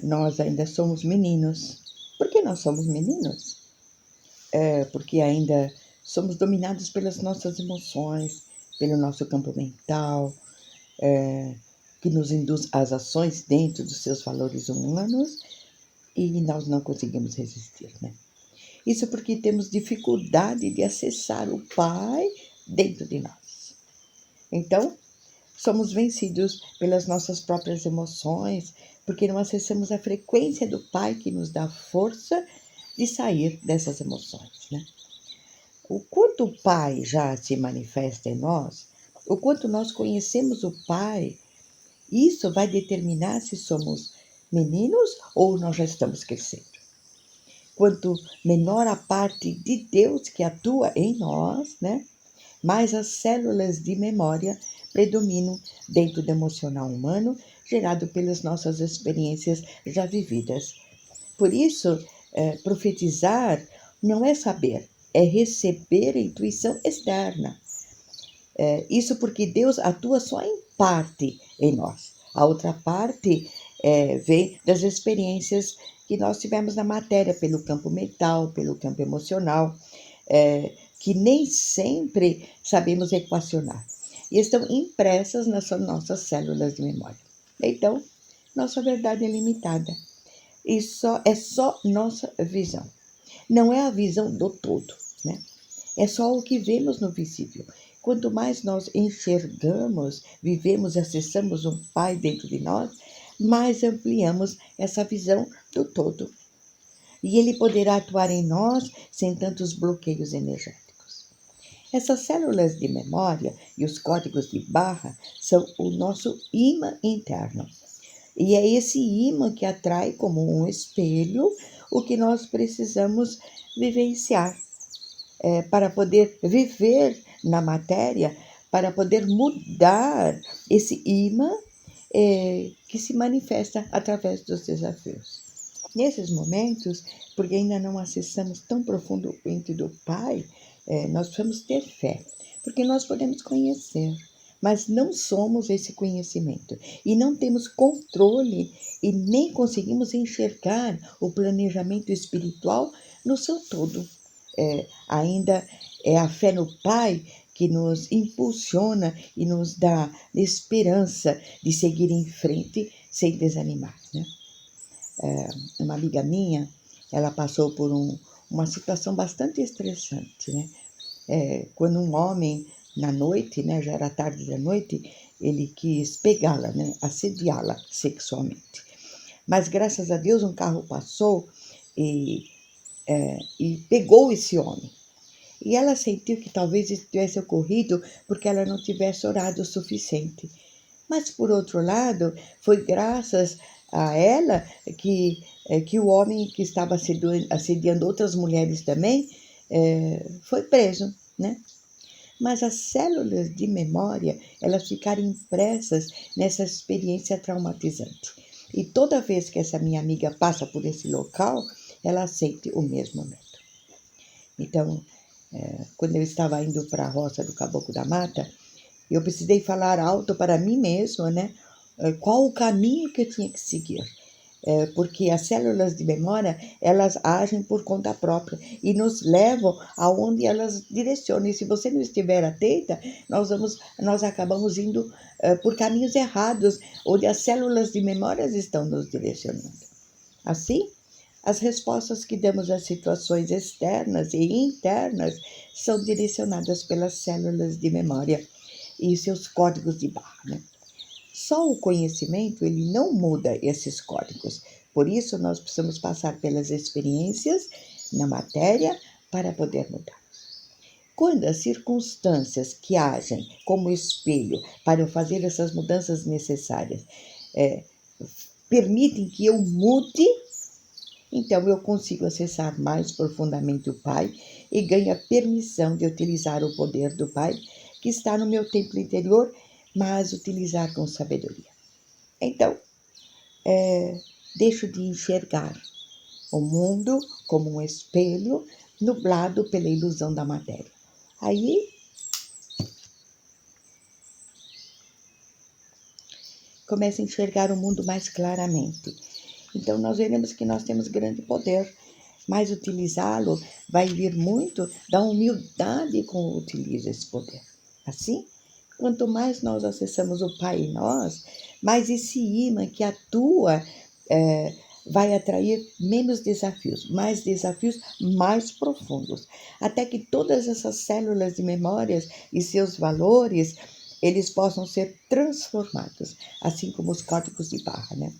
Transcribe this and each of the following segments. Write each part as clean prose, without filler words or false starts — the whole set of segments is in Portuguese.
nós ainda somos meninos. Por que nós somos meninos? Porque ainda somos dominados pelas nossas emoções, pelo nosso campo mental, que nos induz às ações dentro dos seus valores humanos e nós não conseguimos resistir, né? Isso porque temos dificuldade de acessar o Pai dentro de nós. Então, somos vencidos pelas nossas próprias emoções, porque não acessamos a frequência do Pai que nos dá força de sair dessas emoções, né? O quanto o Pai já se manifesta em nós, o quanto nós conhecemos o Pai, isso vai determinar se somos meninos ou nós já estamos crescendo. Quanto menor a parte de Deus que atua em nós, né, mais as células de memória predominam dentro do emocional humano, gerado pelas nossas experiências já vividas. Por isso, profetizar não é saber, é receber a intuição externa. Isso porque Deus atua só em parte em nós. A outra parte vem das experiências que nós tivemos na matéria, pelo campo mental, pelo campo emocional, que nem sempre sabemos equacionar. E estão impressas nas nossas células de memória. Então, nossa verdade é limitada. E é só nossa visão. Não é a visão do todo, né? É só o que vemos no visível. Quanto mais nós enxergamos, vivemos e acessamos um Pai dentro de nós, mais ampliamos essa visão do todo. E Ele poderá atuar em nós sem tantos bloqueios energéticos. Essas células de memória e os códigos de barra são o nosso imã interno. E é esse imã que atrai como um espelho o que nós precisamos vivenciar. Para poder viver na matéria, para poder mudar esse imã que se manifesta através dos desafios. Nesses momentos, porque ainda não acessamos tão profundo o ente do Pai, nós precisamos ter fé, porque nós podemos conhecer, mas não somos esse conhecimento e não temos controle e nem conseguimos enxergar o planejamento espiritual no seu todo. Ainda é a fé no Pai que nos impulsiona e nos dá esperança de seguir em frente sem desanimar, né? Uma amiga minha, ela passou por uma situação bastante estressante, né? Quando um homem, na noite, né, já era tarde da noite, ele quis pegá-la, né, assediá-la sexualmente. Mas, graças a Deus, um carro passou e pegou esse homem. E ela sentiu que talvez isso tivesse ocorrido porque ela não tivesse orado o suficiente. Mas, por outro lado, foi graças a ela que o homem que estava assediando outras mulheres também foi preso, né? Mas as células de memória, elas ficaram impressas nessa experiência traumatizante. E toda vez que essa minha amiga passa por esse local, ela sente o mesmo medo. Então, quando eu estava indo para a roça do Caboclo da Mata, eu precisei falar alto para mim mesma, né? Qual o caminho que eu tinha que seguir. Porque as células de memória, elas agem por conta própria e nos levam aonde elas direcionam. E se você não estiver atenta, nós acabamos indo por caminhos errados, onde as células de memória estão nos direcionando. Assim, as respostas que damos às situações externas e internas são direcionadas pelas células de memória e seus códigos de barra, né? Só o conhecimento, ele não muda esses códigos. Por isso, nós precisamos passar pelas experiências na matéria para poder mudar. Quando as circunstâncias que agem como espelho para eu fazer essas mudanças necessárias permitem que eu mude, então eu consigo acessar mais profundamente o Pai e ganho a permissão de utilizar o poder do Pai que está no meu templo interior, mas utilizar com sabedoria. Então, deixo de enxergar o mundo como um espelho nublado pela ilusão da matéria. Aí, começo a enxergar o mundo mais claramente. Então, nós veremos que nós temos grande poder, mas utilizá-lo vai vir muito da humildade com que utiliza esse poder. Assim, quanto mais nós acessamos o Pai em nós, mais esse imã que atua vai atrair menos desafios mais profundos, até que todas essas células de memórias e seus valores, eles possam ser transformados, assim como os códigos de barra, né?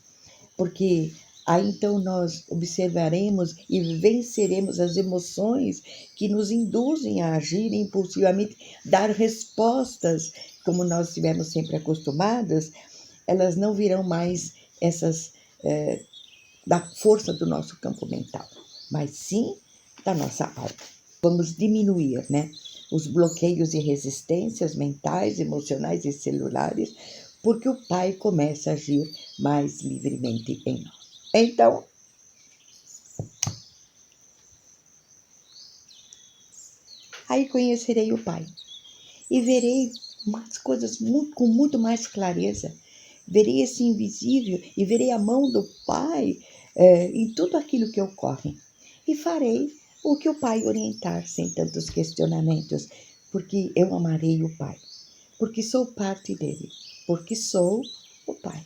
Porque aí então nós observaremos e venceremos as emoções que nos induzem a agir impulsivamente, dar respostas como nós estivemos sempre acostumadas, elas não virão mais essas da força do nosso campo mental, mas sim da nossa alma. Vamos diminuir, né, os bloqueios e resistências mentais, emocionais e celulares, porque o Pai começa a agir mais livremente em nós. Então, aí conhecerei o Pai e verei umas coisas com muito mais clareza. Verei esse invisível e verei a mão do Pai em tudo aquilo que ocorre. E farei o que o Pai orientar, sem tantos questionamentos, porque eu amarei o Pai, porque sou parte dele, porque sou o Pai.